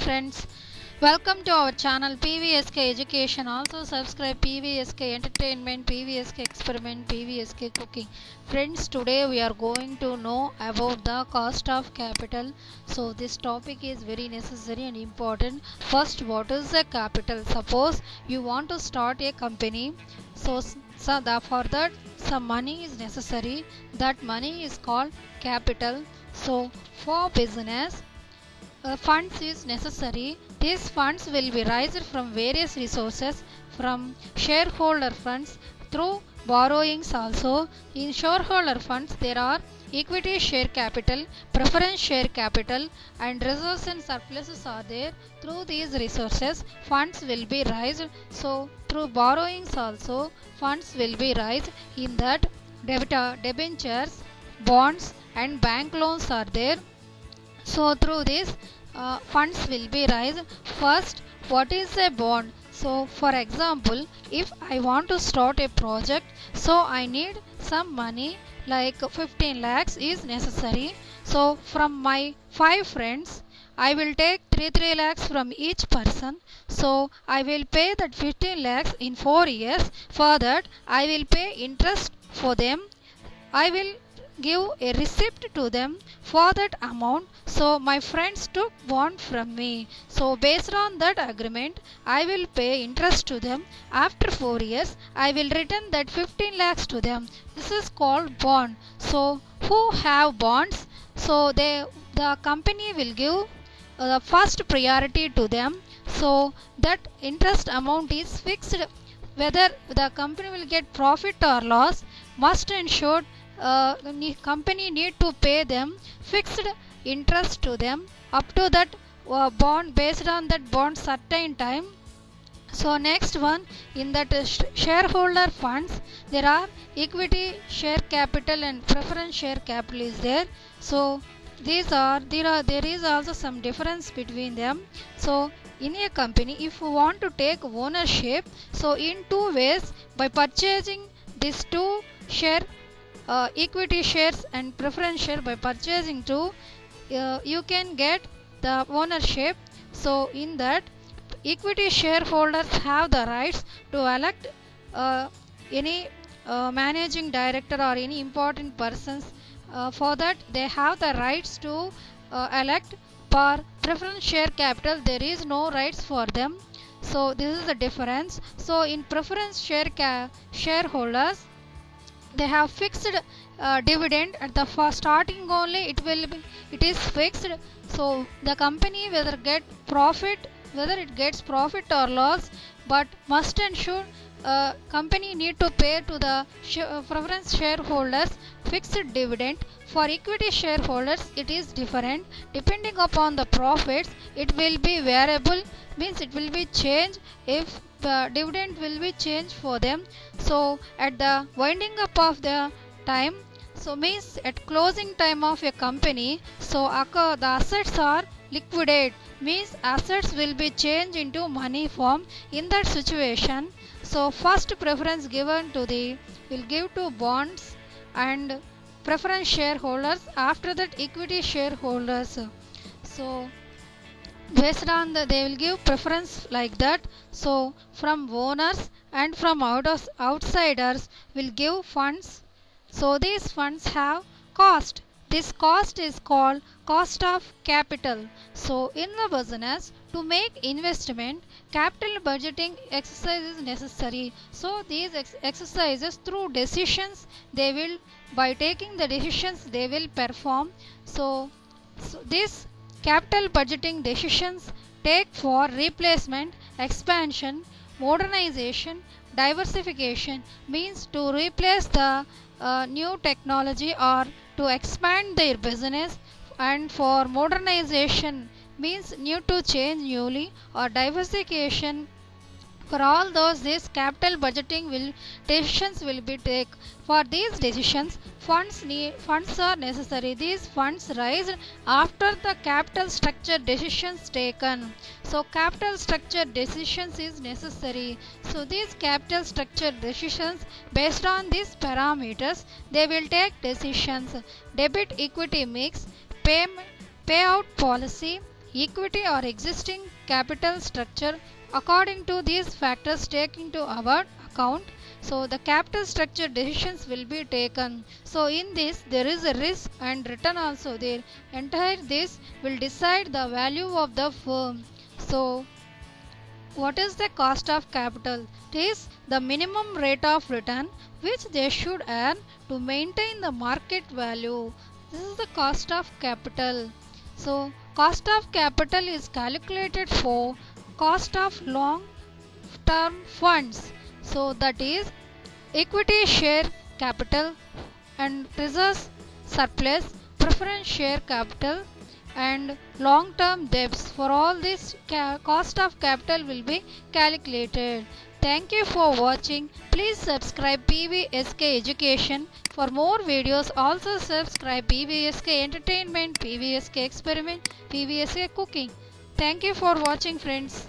friends, welcome to our channel PVSK Education. Also subscribe PVSK Entertainment, PVSK Experiment, PVSK Cooking. Friends, today we are going to know about the cost of capital. So this topic is very necessary and important. First, what is a capital? Suppose you want to start a company. So for that some money is necessary. That money is called capital. So for business, funds is necessary. These funds will be raised from various resources, from shareholder funds through borrowings also. In shareholder funds there are equity share capital, preference share capital, and reserves and surpluses are there. Through these resources funds will be raised. So through borrowings also funds will be raised. In that debentures, bonds and bank loans are there. So through this funds will be raised. First, what is a bond? So for example, if I want to start a project, so I need some money like 15 lakhs is necessary. So from my 5 friends, I will take 3 lakhs from each person. So I will pay that 15 lakhs in 4 years. For that I will pay interest for them. I will give a receipt to them for that amount. So my friends took bond from me. So based on that agreement, I will pay interest to them. After 4 years, I will return that 15 lakhs to them. This is called bond. So who have bonds? So the company will give the first priority to them. So that interest amount is fixed. Whether the company will get profit or loss, must ensure company need to pay them fixed interest to them up to that bond, based on that bond certain time. So next one, in that shareholder funds there are equity share capital and preference share capital is there. So there is also some difference between them. So in a company, if you want to take ownership, so in two ways, by purchasing these two equity shares and preference share, by purchasing two, you can get the ownership. So in that, equity shareholders have the rights to elect any managing director or any important persons. For that they have the rights to elect. For preference share capital there is no rights for them. So this is the difference. So in preference shareholders, they have fixed dividend at the first starting only. It is fixed. So the company whether it gets profit or loss, but must ensure company need to pay to the preference shareholders fixed dividend. For equity shareholders it is different. Depending upon the profits, it will be variable, means it will be changed. If the dividend will be changed for them. So at the winding up of the time, so means at closing time of a company, so the assets are liquidate, means assets will be changed into money form. In that situation, so first preference given to will give to bonds and preference shareholders, after that equity shareholders. So based on they will give preference like that. So from owners and from outsiders will give funds. So these funds have cost. This cost is called cost of capital. So in the business, to make investment, capital budgeting exercise is necessary. So these exercises through decisions, they will, by taking the decisions they will perform. So this capital budgeting decisions take for replacement, expansion, modernization, diversification, means to replace the new technology or to expand their business, and for modernization means new to change newly, or diversification. For all those, this capital budgeting decisions will be take. For these decisions, funds are necessary. These funds raised after the capital structure decisions taken. So capital structure decisions is necessary. So these capital structure decisions, based on these parameters, they will take decisions. Debit equity mix, payout policy, equity or existing capital structure. According to these factors take into our account, so the capital structure decisions will be taken. So in this there is a risk and return also there. Entire this will decide the value of the firm. So what is the cost of capital? It is the minimum rate of return which they should earn to maintain the market value. This is the cost of capital. So cost of capital is calculated for cost of long term funds. So that is equity share capital and reserves surplus, preference share capital and long term debts. For all this cost of capital will be calculated. Thank you for watching. Please subscribe PVSK Education for more videos. Also subscribe PVSK Entertainment, PVSK Experiment, PVSK Cooking. Thank you for watching, friends.